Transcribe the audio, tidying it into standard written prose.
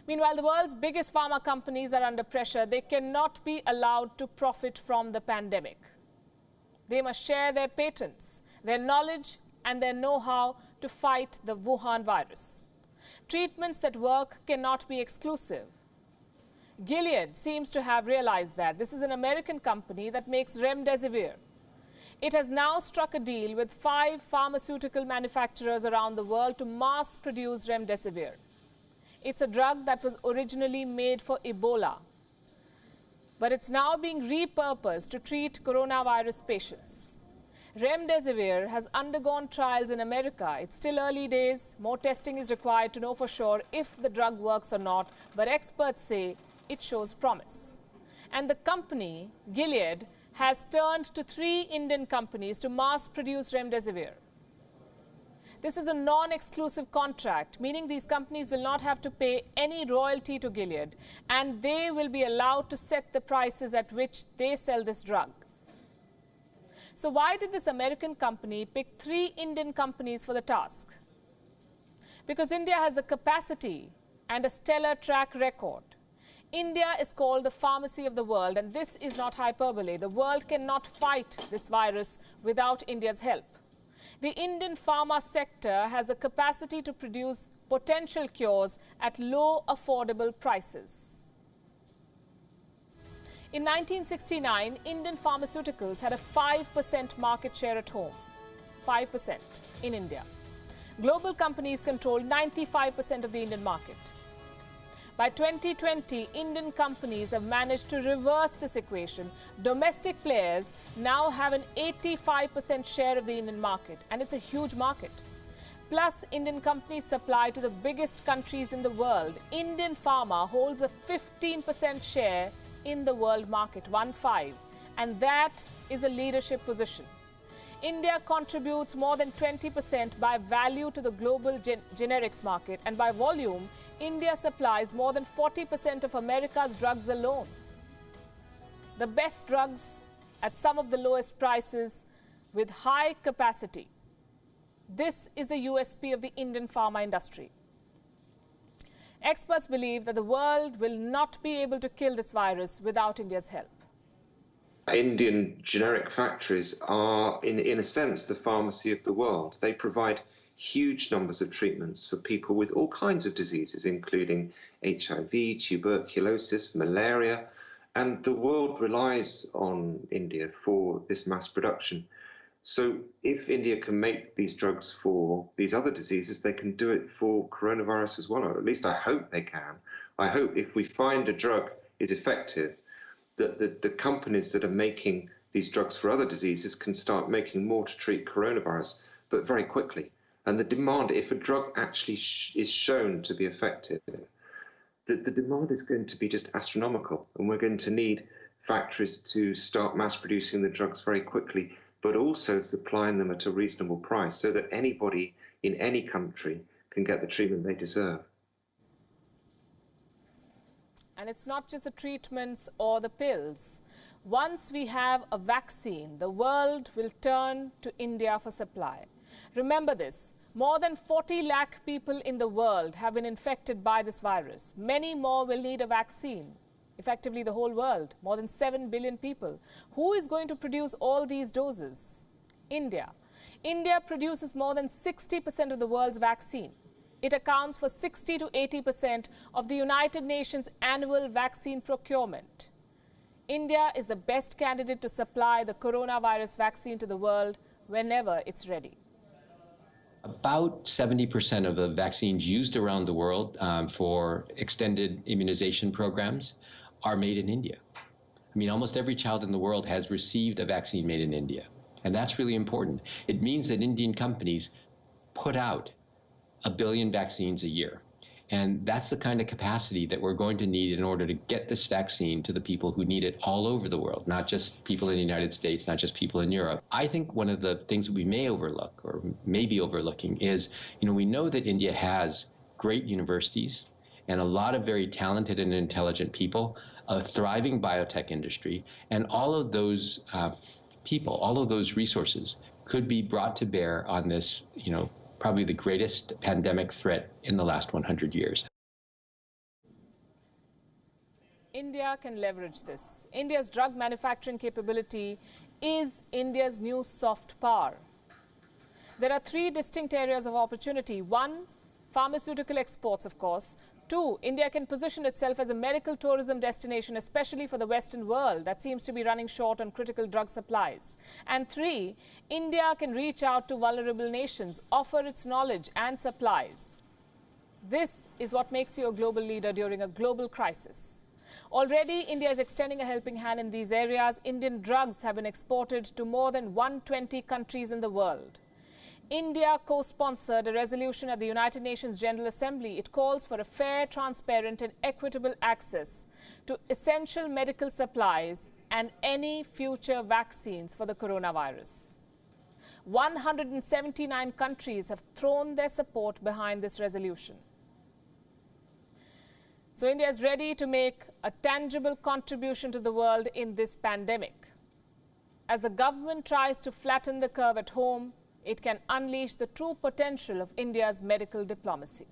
Meanwhile, the world's biggest pharma companies are under pressure. They cannot be allowed to profit from the pandemic. They must share their patents, their knowledge and their know-how to fight the Wuhan virus. Treatments that work cannot be exclusive. Gilead seems to have realized that. This is an American company that makes remdesivir. It has now struck a deal with 5 pharmaceutical manufacturers around the world to mass produce remdesivir. It's a drug that was originally made for Ebola, but it's now being repurposed to treat coronavirus patients. Remdesivir has undergone trials in America. It's still early days. More testing is required to know for sure if the drug works or not, but experts say it shows promise. And the company, Gilead, has turned to 3 Indian companies to mass produce remdesivir. This is a non-exclusive contract, meaning these companies will not have to pay any royalty to Gilead, and they will be allowed to set the prices at which they sell this drug. So why did this American company pick 3 Indian companies for the task? Because India has the capacity and a stellar track record. India is called the pharmacy of the world, and this is not hyperbole. The world cannot fight this virus without India's help. The Indian pharma sector has the capacity to produce potential cures at low, affordable prices. In 1969, Indian pharmaceuticals had a 5% market share at home. 5% in India. Global companies controlled 95% of the Indian market. By 2020, Indian companies have managed to reverse this equation. Domestic players now have an 85% share of the Indian market, and it's a huge market. Plus, Indian companies supply to the biggest countries in the world. Indian pharma holds a 15% share in the world market, 1-5, and that is a leadership position. India contributes more than 20% by value to the global generics market, and by volume, India supplies more than 40% of America's drugs alone. The best drugs at some of the lowest prices with high capacity. This is the USP of the Indian pharma industry. Experts believe that the world will not be able to kill this virus without India's help. Indian generic factories are, in a sense, the pharmacy of the world. They provide huge numbers of treatments for people with all kinds of diseases, including HIV, tuberculosis, malaria, and the world relies on India for this mass production. So if India can make these drugs for these other diseases, they can do it for coronavirus as well, or at least I hope they can. I hope if we find a drug is effective, that the companies that are making these drugs for other diseases can start making more to treat coronavirus, but very quickly. And the demand, if a drug actually is shown to be effective, the demand is going to be just astronomical. And we're going to need factories to start mass producing the drugs very quickly, but also supplying them at a reasonable price so that anybody in any country can get the treatment they deserve. And it's not just the treatments or the pills. Once we have a vaccine, the world will turn to India for supply. Remember this, more than 40 lakh people in the world have been infected by this virus. Many more will need a vaccine. Effectively the whole world, more than 7 billion people. Who is going to produce all these doses? India. India produces more than 60% of the world's vaccine. It accounts for 60 to 80% of the United Nations annual vaccine procurement. India is the best candidate to supply the coronavirus vaccine to the world whenever it's ready. About 70% of the vaccines used around the world for extended immunization programs are made in India. I mean, almost every child in the world has received a vaccine made in India, and that's really important. It means that Indian companies put out 1 billion vaccines a year, and that's the kind of capacity that we're going to need in order to get this vaccine to the people who need it all over the world, not just people in the United States, not just people in Europe. I think one of the things that we may overlook, or may be overlooking, is, we know that India has great universities and a lot of very talented and intelligent people, a thriving biotech industry, and all of those people, all of those resources could be brought to bear on this, probably the greatest pandemic threat in the last 100 years. India can leverage this. India's drug manufacturing capability is India's new soft power. There are three distinct areas of opportunity. One, pharmaceutical exports, of course. Two, India can position itself as a medical tourism destination, especially for the Western world that seems to be running short on critical drug supplies. And three, India can reach out to vulnerable nations, offer its knowledge and supplies. This is what makes you a global leader during a global crisis. Already, India is extending a helping hand in these areas. Indian drugs have been exported to more than 120 countries in the world. India co-sponsored a resolution at the United Nations General Assembly. It calls for a fair, transparent and equitable access to essential medical supplies and any future vaccines for the coronavirus. 179 countries have thrown their support behind this resolution. So India is ready to make a tangible contribution to the world in this pandemic. As the government tries to flatten the curve at home, it can unleash the true potential of India's medical diplomacy.